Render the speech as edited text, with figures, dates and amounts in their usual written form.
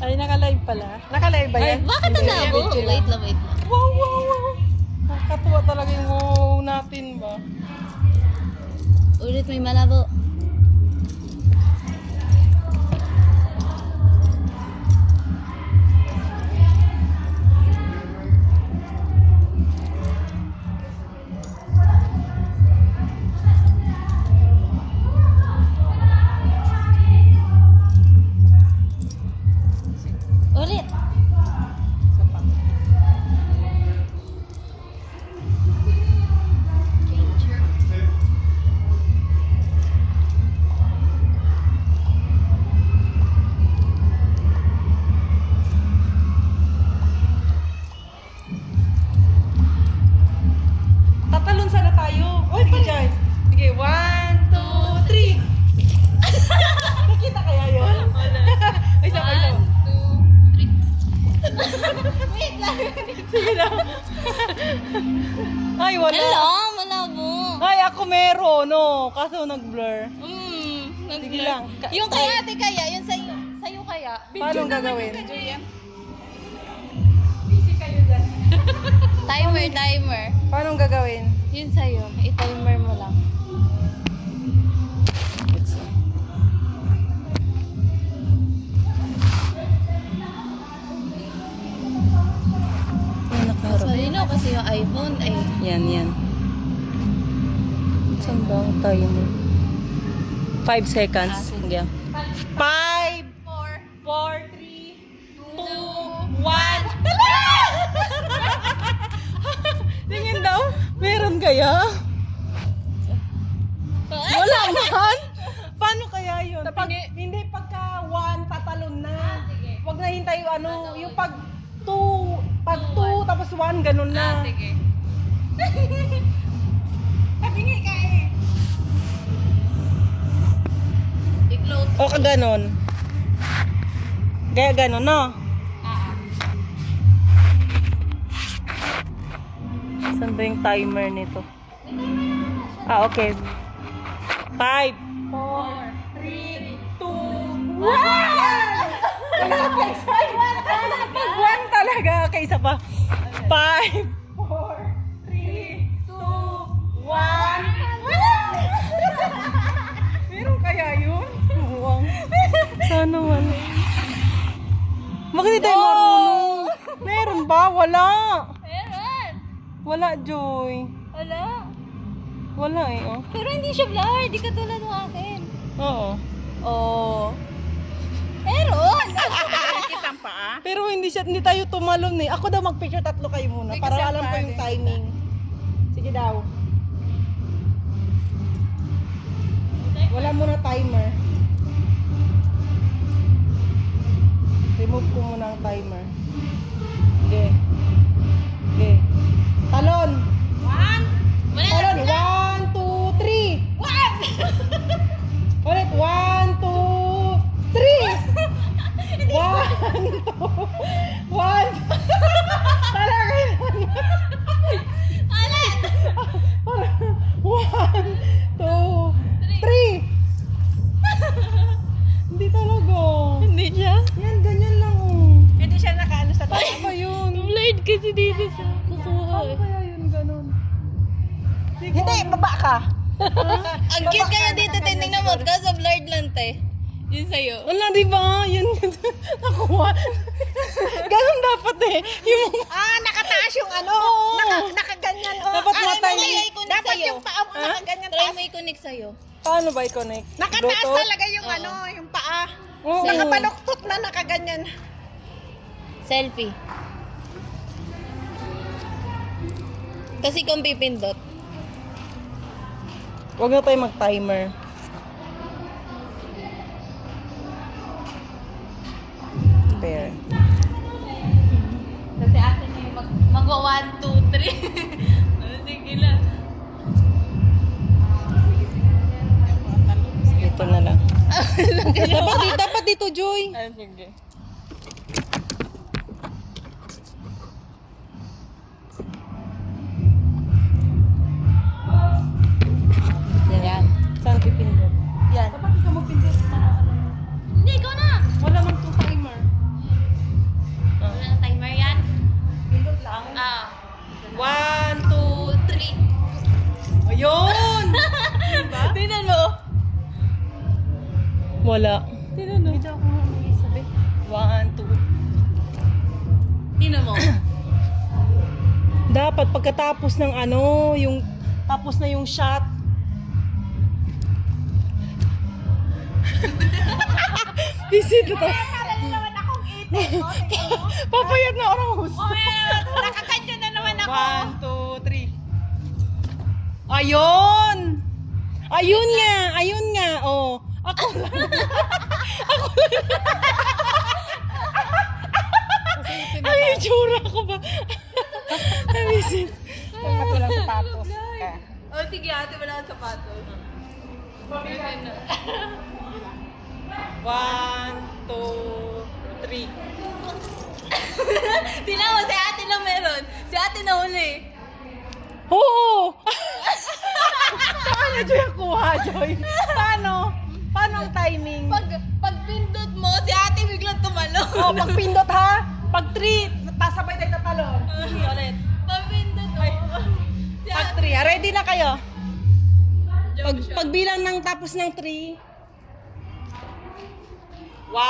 Ay, naka-live pala. Naka-live ba yan? Bakit Hindi, nalabo? video lang. Wait lang, wait lang. Wow, wow, wow. Nakakatuwa talaga yung wow natin ba? Ulit may malabo. Ulit. Isa pa. Tatalon sana tayo. Oy, sige, Jai. Sige, 1, 2, 3. Nakita kaya yun? Ay, isa pa, isa pa. 1, 2, 3. Wait lang. Sige na. Ay, wala. Hello, malabo. Ay, ako meron, no. Kaso nag-blur. Sige lang. Yung kaya, ate kaya, yung sa'yo. Sa'yo kaya. Paano ang gagawin? Timer, timer. Paano ang gagawin? Yun sa'yo. I-timer mo lang. Nakaharap. Sorry kasi yung iPhone ay... Yan, yan. Saan ba ang timer? 5 seconds. Sige. 5, 4, 3, 2, 1. Tingin daw. Meron kaya? Wala man. Paano kaya yun? Hindi pagka 1, tatalon na. Huwag na hintay yung ano, yung pag 2, tapos 1, ganun na. Sige. Tabingi ka eh. I-close. O ka ganun. Kaya ganun, no? Saan ba yung timer nito? Okay. 5, 4, 3, 2, 1! Wala pa isa. Pag 1 talaga. Okay, isa pa. 5, 4, 3, 2, 1. Meron kaya yun? Buwang. Sana wala. Bakit hindi tayo marunong? Meron ba? Wala. Meron. Wala, Joy. Wala. Wala eh, oh. Pero hindi siya blur. Di katulad ng akin. Oo. Oh. Meron. Kitang paa? Pero hindi tayo tumalon eh. Ako daw mag-picture, tatlo kayo muna. Para alam ko yung timing. Sige daw. Wala muna timer. Remove ko muna ang timer. Sige. Sige. Talon! Wala Talon! na. 1, 2, 3! What? Ulit! 1, 2, 3! 1, 2, 1! Talaga yun! Wala. 1, 2, 3! Hindi talaga. Hindi siya. Yan, ganyan lang oh. Hindi siya nakaano sa tayo. Ano ba yun? Blurred kasi dito sa kukuha. Ano kaya yun ganun? Hindi, baba ka. Ang cute kaya dito, tingnan mo. Kaso blurred lang, te. Yun sa'yo. Wala, di ba? Yun, nakuha. Ganun dapat eh. Yung, Nakataas yung ano. Oo. Nakaganyan. Oh. Dapat Alam mo matay. kaya i-connect Dapat sa'yo. yung paa mo nakaganyan. Try mo i-connect sa'yo. paano ba i-connect? Nakataas Bluetooth? talaga yung ano, yung paa. Oo. Nakabaluktot na nakaganyan. Selfie. Kasi kung pipindot. Huwag na tayo mag-timer. Pair. Kasi atin na yung mag-1, 2, 3. Sige lang. Ito na lang. dapat dito, Joy. Sige. Yan. Saan pipindot? Yan. Dapat ikaw magpindot. Hindi, ikaw na. Wala man itong timer. Wala. Tinanong. Medyo ako mag-isabi. 1, 2. Tingnan mo. Dapat pagkatapos ng ano, yung tapos na yung shot. Visit na to. naman akong itin. Papayag na orang gusto. Nakaganyan na naman ako. 1, 2, 3. Ayun! Ayun nga! Ayun nga! Oh. Ako lang. Ako lang. Ay, yung tsura ko ba? Visit. Dapat walang sapatos. Oh, sige ate, wala kang sapatos. 1, 2, 3. Tingnan mo, si ate lang meron. Si ate nahuli. Oo! Paano Joy ang kuha, Joy? Paano? Paano ang timing? Pag pindot mo, si ate biglang tumalon. Oh, pag pindot ha? Pag 3, tasabay tayo tatalon. Sige, ulit. Pag pindot mo. Si Pag ate. 3, ready na kayo? Pagbilang ng tapos ng 3. 1.